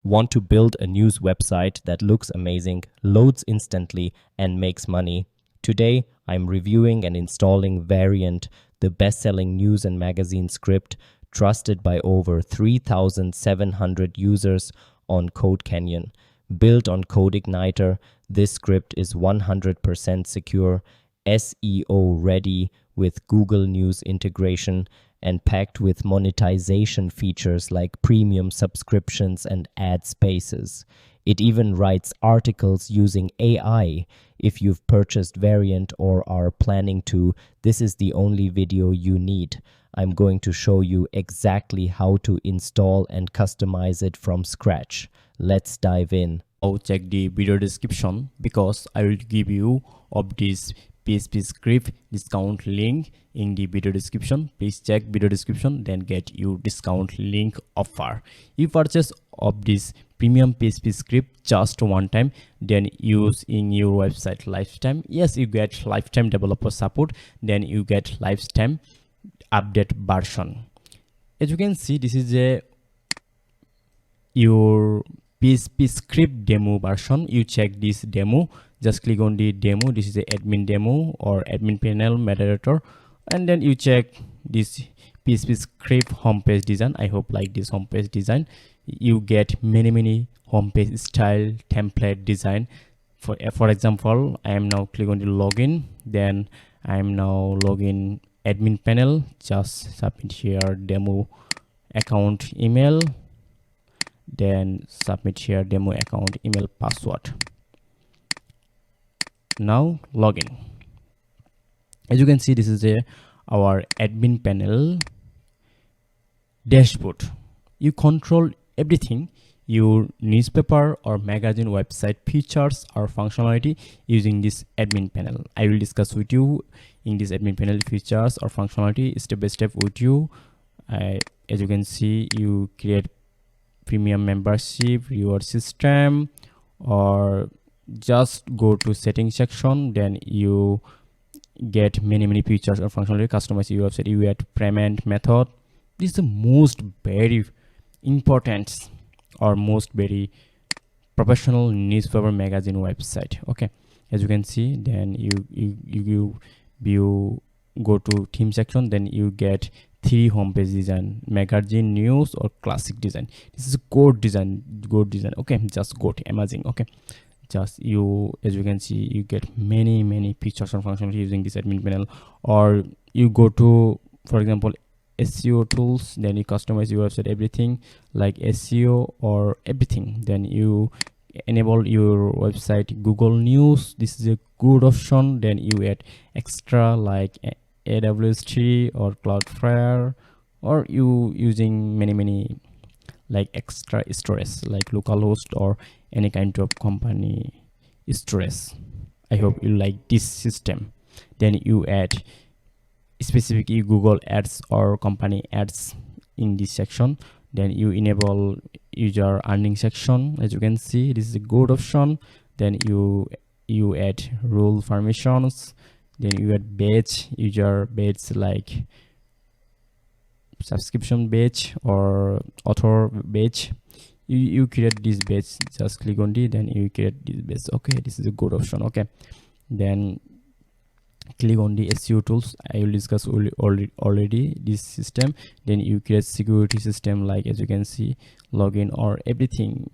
Want to build a news website that looks amazing, loads instantly, and makes money? Today, I'm reviewing and installing Variant, the best-selling news and magazine script trusted by over 3,700 users on CodeCanyon. Built on CodeIgniter, this script is 100% secure, SEO ready with Google News integration, and packed with monetization features like premium subscriptions and ad spaces. It even writes articles using AI. If you've purchased Variant or are planning to, this is the only video you need. I'm going to show you exactly how to install and customize it from scratch. Let's dive in. Now check the video description because I will give you of this PHP script discount link in the video description. Please check video description, then get you discount link offer. You purchase of this premium PHP script just one time, then use in your website lifetime. Yes, you get lifetime developer support, then you get lifetime update version. As you can see, this is your PHP script demo version. You check this demo, just click on the demo. This is the admin demo or admin panel moderator, and then you check this PHP script homepage design. I hope like this homepage design. You get many homepage style template design. For example, I am now click on the login, then I am now login admin panel. Just submit here demo account email, then submit here demo account email password. Now login. As you can see, this is our admin panel dashboard. You control everything, your newspaper or magazine website features or functionality using this admin panel. I will discuss with you in this admin panel features or functionality step by step with you. As you can see, you create premium membership, your system, or just go to settings section, then you get many features or functionality. Customize your website, you add payment method. This is the most very important or most very professional newspaper magazine website. Okay, as you can see, then you go to theme section, then you get 3 homepage design: magazine, news, or classic design. This is good design. Okay, just go to amazing. Okay, just you, as you can see, you get many features and functionality using this admin panel. Or you go to, for example, SEO tools, then you customize your website everything like SEO or everything. Then you enable your website Google News. This is a good option. Then you add extra like AWS tree or Cloudflare, or you using many like extra storage like localhost or any kind of company storage. I hope you like this system. Then you add specifically Google ads or company ads in this section. Then you enable user earning section. As you can see, this is a good option. Then you add rule permissions. Then you add badge, user badge like subscription badge or author badge. You create this badge, just click on it, then you create this badge. Okay, this is a good option. Okay, then click on the SEO tools. I will discuss already this system. Then you create security system like, as you can see, login or everything.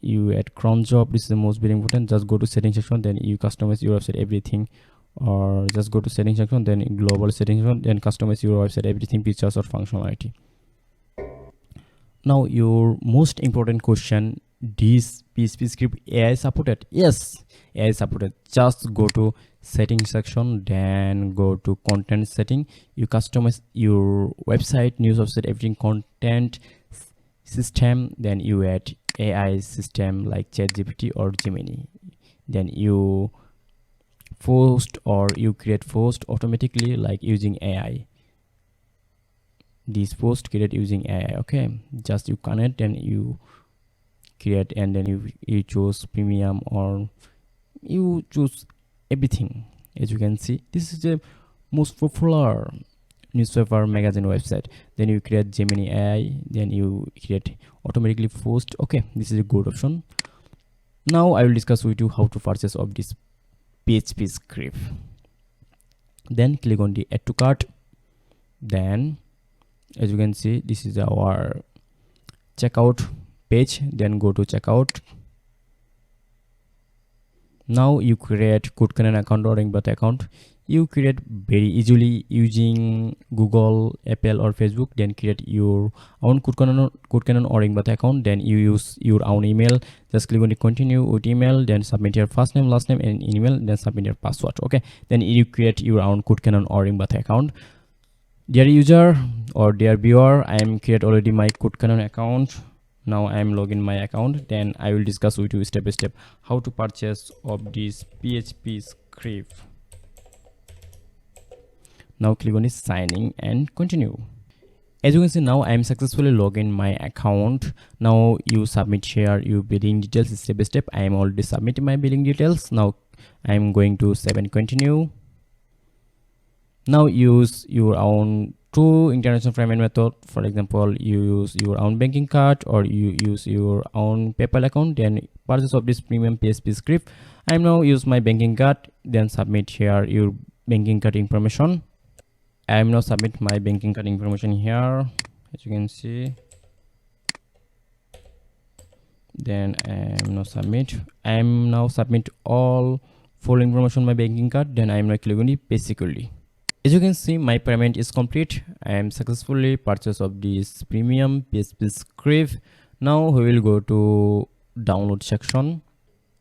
You add cron job. This is the most very important. Just go to settings section, then you customize your website everything. Or just go to settings section, then global settings section, then customize your website everything, features or functionality. Now your most important question: this PHP script AI supported? Yes, AI supported. Just go to settings section, then go to content setting. You customize your website, news website, everything, content system. Then you add AI system like ChatGPT or Gemini. Then you post or you create post automatically like using AI. This post create using AI. Okay, just you connect, then you create, and then you choose premium or you choose everything. As you can see, this is the most popular newspaper, magazine, website. Then you create Gemini AI, then you create automatically post. Okay, this is a good option. Now I will discuss with you how to purchase of this PHP script. Then click on the add to cart. Then as you can see, this is our checkout page. Then go to checkout. Now you create CodeCanyon account or Ringbot account. You create very easily using Google, Apple or Facebook. Then create your own CodeCanyon or Ringbot account. Then you use your own email. Just click on the continue with email. Then submit your first name, last name and email. Then submit your password. Okay. Then you create your own CodeCanyon or Ringbot account. Dear user or dear viewer, I am create already my CodeCanyon account. Now I am login my account. Then I will discuss with you step by step how to purchase of this PHP script. Now click on this signing and continue. As you can see, now I am successfully logged in my account. Now you submit here your billing details step by step. I am already submitting my billing details. Now I am going to save and continue. Now use your own two international payment method. For example, you use your own banking card or you use your own PayPal account. Then purchase of this premium PHP script. I am now use my banking card. Then submit here your banking card information. I am now submit my banking card information here, as you can see. Then I am now submit all full information on my banking card. Then I am now click on the pay securely. As you can see, my payment is complete. I am successfully purchased of this premium PHP script. Now we will go to download section.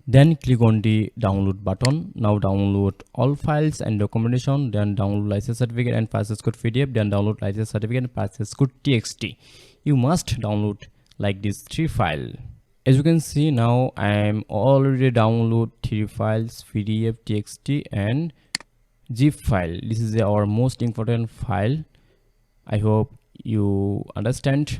Then click on the download button. Now download all files and documentation. Then download license certificate and purchase code PDF. Then download license certificate and purchase code TXT. You must download like these three files. As you can see, now I am already download three files: PDF, TXT and zip file. This is our most important file. I hope you understand.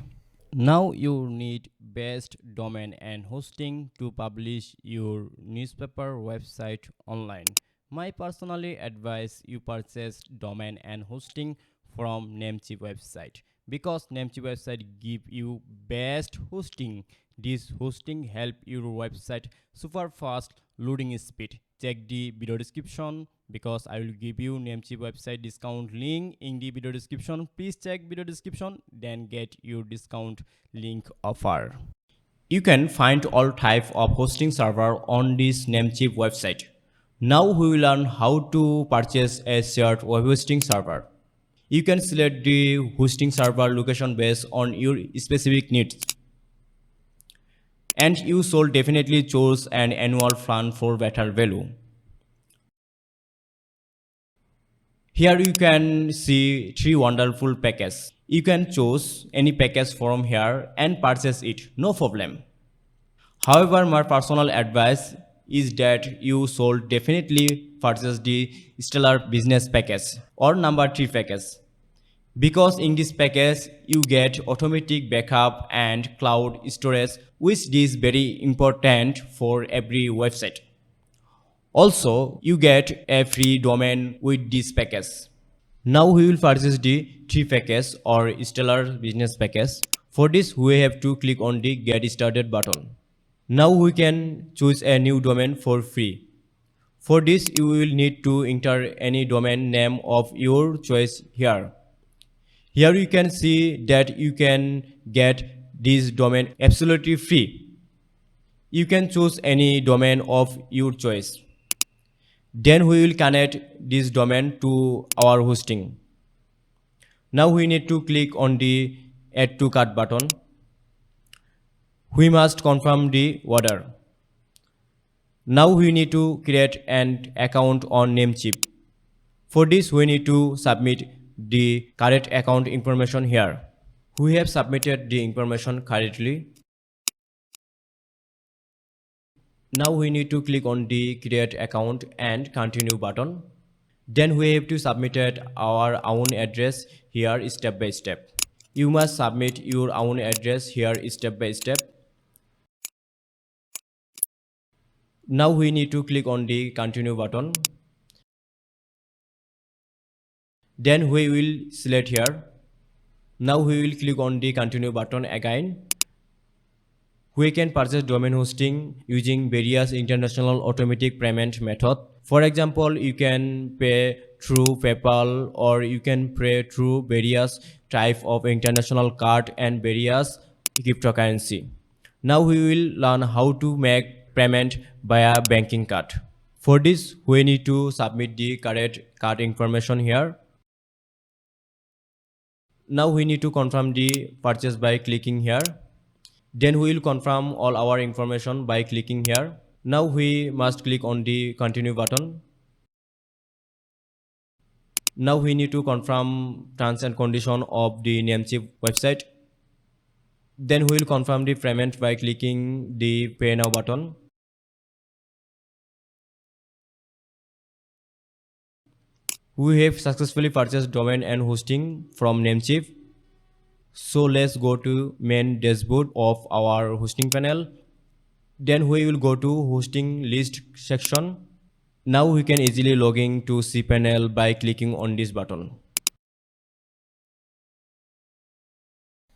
Now you need best domain and hosting to publish your newspaper website online. My personally advise you purchase domain and hosting from Namecheap website, because Namecheap website give you best hosting. This hosting help your website super fast loading speed. Check the video description, because I will give you Namecheap website discount link in the video description. Please check video description, then get your discount link offer. You can find all type of hosting server on this Namecheap website. Now we will learn how to purchase a shared web hosting server. You can select the hosting server location based on your specific needs. And you should definitely choose an annual plan for better value. Here you can see three wonderful packages. You can choose any package from here and purchase it, no problem. However, my personal advice is that you should definitely purchase the Stellar Business package or number 3 package. Because in this package, you get automatic backup and cloud storage, which is very important for every website. Also, you get a free domain with this package. Now we will purchase the 3 package or Stellar Business package. For this, we have to click on the Get Started button. Now we can choose a new domain for free. For this, you will need to enter any domain name of your choice here. Here you can see that you can get this domain absolutely free. You can choose any domain of your choice. Then we will connect this domain to our hosting. Now we need to click on the Add to Cart button. We must confirm the order. Now we need to create an account on Namecheap. For this, we need to submit the correct account information here. We have submitted the information correctly. Now we need to click on the create account and continue button. Then we have to submit our own address here step by step. You must submit your own address here step by step. Now we need to click on the continue button. Then we have to submit our own address here step by step. You must submit your own address here step by step. Now we need to click on the continue button. Now we need to submit our own address here step by step. Now we need to click on the continue button. Then we have to submit our own address here step by step. You must submit your own address here step by step. Now we need to click on the continue button. Then we will select here. Now we will click on the continue button again. We can purchase domain hosting using various international automatic payment method. For example, you can pay through PayPal, or you can pay through various type of international card and various cryptocurrency. Now we will learn how to make payment via banking card. For this, we need to submit the correct card information here. Now we need to confirm the purchase by clicking here. Then we will confirm all our information by clicking here. Now we must click on the continue button. Now we need to confirm terms and condition of the Namecheap website. Then we will confirm the payment by clicking the pay now button. We have successfully purchased domain and hosting from Namecheap. So let's go to main dashboard of our hosting panel. Then we will go to hosting list section. Now we can easily log in to cPanel by clicking on this button.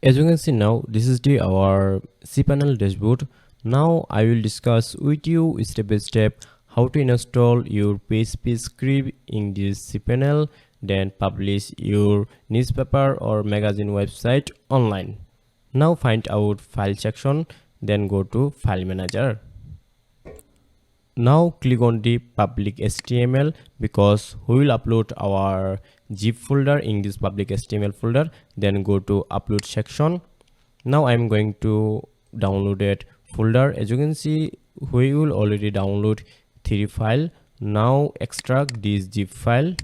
As you can see now, this is our cPanel dashboard. Now I will discuss with you step by step how to install your PHP script in this cPanel, then publish your newspaper or magazine website online. Now find out file section, then go to file manager. Now click on the public HTML because we will upload our zip folder in this public HTML folder. Then go to upload section. Now I'm going to download that folder. As you can see, we will already download 3 file. Now extract this zip file.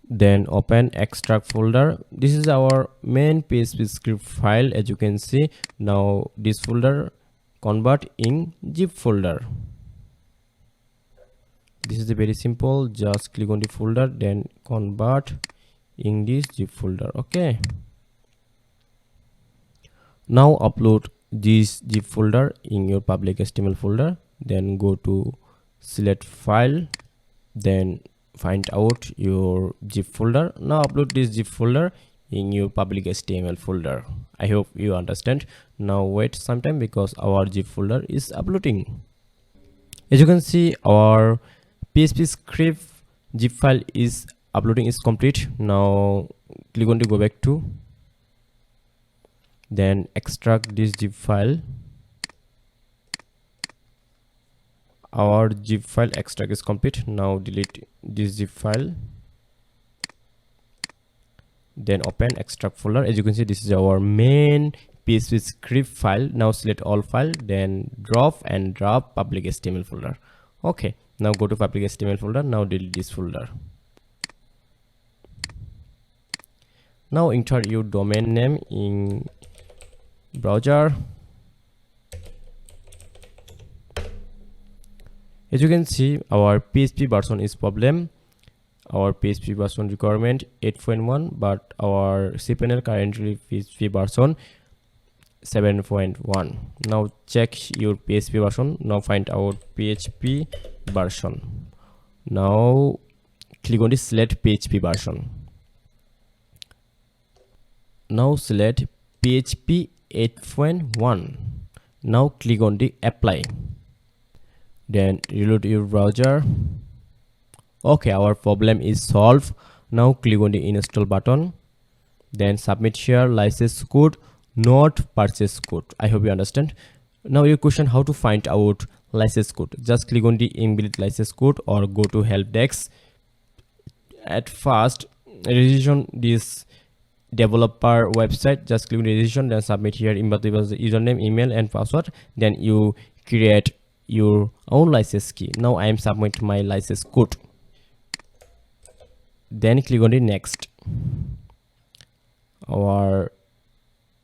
Then open extract folder. This is our main PHP script file. As you can see, now this folder convert in zip folder. This is very simple. Just click on the folder, then convert in this zip folder. Okay. Now upload this zip folder in your public HTML folder. Then go to select file. Then find out your zip folder. Now upload this zip folder in your public HTML folder. I hope you understand. Now wait some time because our zip folder is uploading. As you can see, our PHP script zip file is uploading is complete. Now click on to go back to, then extract this zip file. Our zip file extract is complete. Now delete this zip file, then open extract folder. As you can see, this is our main PHP script file. Now select all file, then drop and drop public HTML folder. Okay. Now go to public HTML folder. Now delete this folder. Now enter your domain name in browser. As you can see, our PHP version is problem. Our PHP version requirement 8.1, but our cPanel currently PHP version 7.1. Now check your PHP version. Now find out PHP version. Now click on the select PHP version. Now select PHP 8.1. Now click on the apply. Then reload your browser. Okay, our problem is solved. Now click on the install button. Then submit here license code, not purchase code. I hope you understand. Now your question, how to find out license code? Just click on the inbuilt license code or go to help desk. At first, registration this developer website. Just click on registration, then submit here username, email and password. Then you create your own license key. Now I am submit my license code. Then click on the next. Our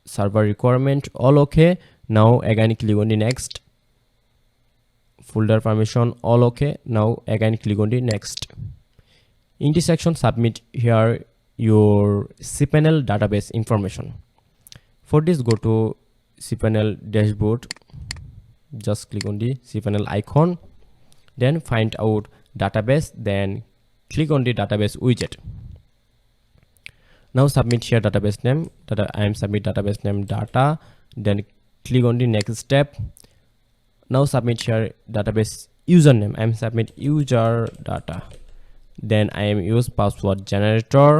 server requirement all okay. Now again click on the next. Folder permission all okay. Now again click on the next. In this section, submit here your cPanel database information. For this, go to cPanel dashboard. Just click on the cPanel icon, then find out database, then click on the database widget. Now submit here database name. I am submit database name data. Then click on the next step. Now submit here database username. I am submit user data. Then I am use password generator.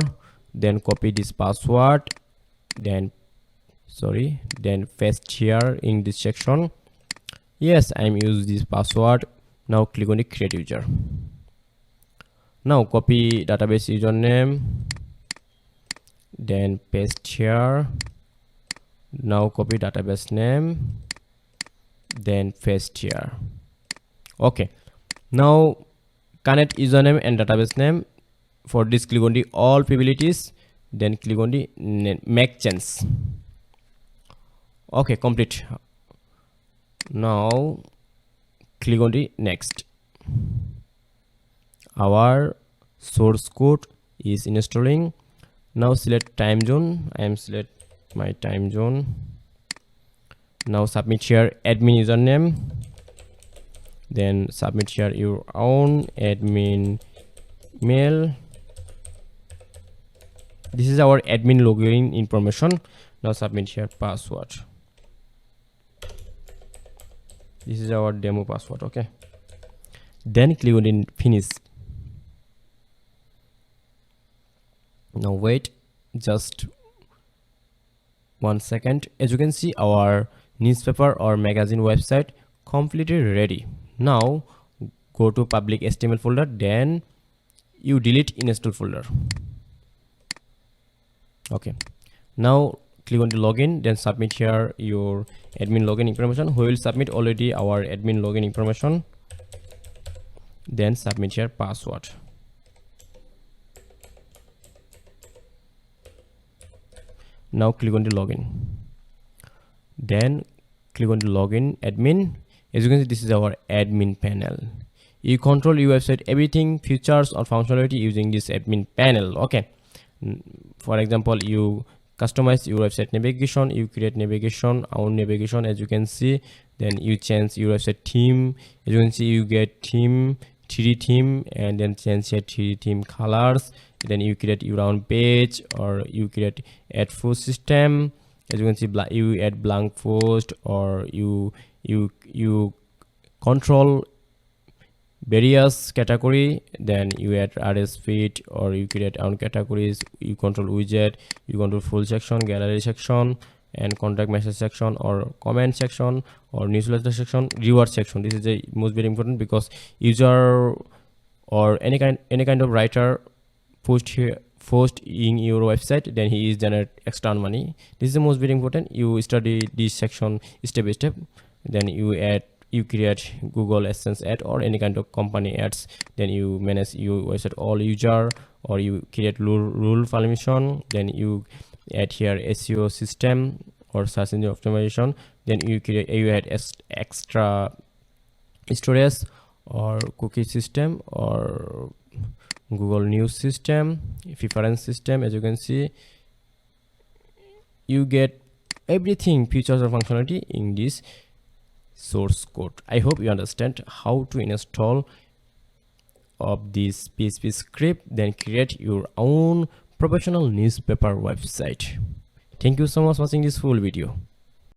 Then copy this password. Then paste here in this section. Yes, I am use this password. Now click on the create user. Now copy database username. Then paste here. Now copy database name. Then paste here. Okay. Now connect username and database name. For this, click on the all probabilities. Then click on the make change. Okay, complete. Now click on the next. Our source code is installing. Now select time zone. I am select my time zone. Now submit here admin username. Then submit here your own admin mail. This is our admin login information. Now submit here password. This is our demo password. Okay. Then click on the finish. Now wait just 1 second. As you can see, our newspaper or magazine website completely ready. Now go to public HTML folder, then you delete install folder. Okay. Now click on the login, then submit here your admin login information. We will submit already our admin login information. Then submit here password. Now click on the login. Then click on the login admin. As you can see, this is our admin panel. You control your website everything, features or functionality using this admin panel. Okay. For example, you customize your website navigation, you create navigation, own navigation, as you can see. Then you change your website theme. As you can see, you get theme, 3D theme, and then change your 3D theme colors. Then you create your own page, or you create add post system. As you can see, you add blank post, or you control various category. Then you add RS feed, or you create own categories. You control widget, you control full section, gallery section, and contact message section, or comment section, or newsletter section, reward section. This is the most very important, because user or any kind of writer post in your website, then he is generate extra money. This is the most very important. You study this section step by step. Then you create Google AdSense ad or any kind of company ads. Then you manage your website all user, or you create rule permission. Then you add here SEO system or search engine optimization. Then you add extra storage or cookie system or Google News system, preference system. As you can see, you get everything, features or functionality in this source code. I hope you understand how to install of this PHP script, then create your own professional newspaper website. Thank you so much for watching this full video.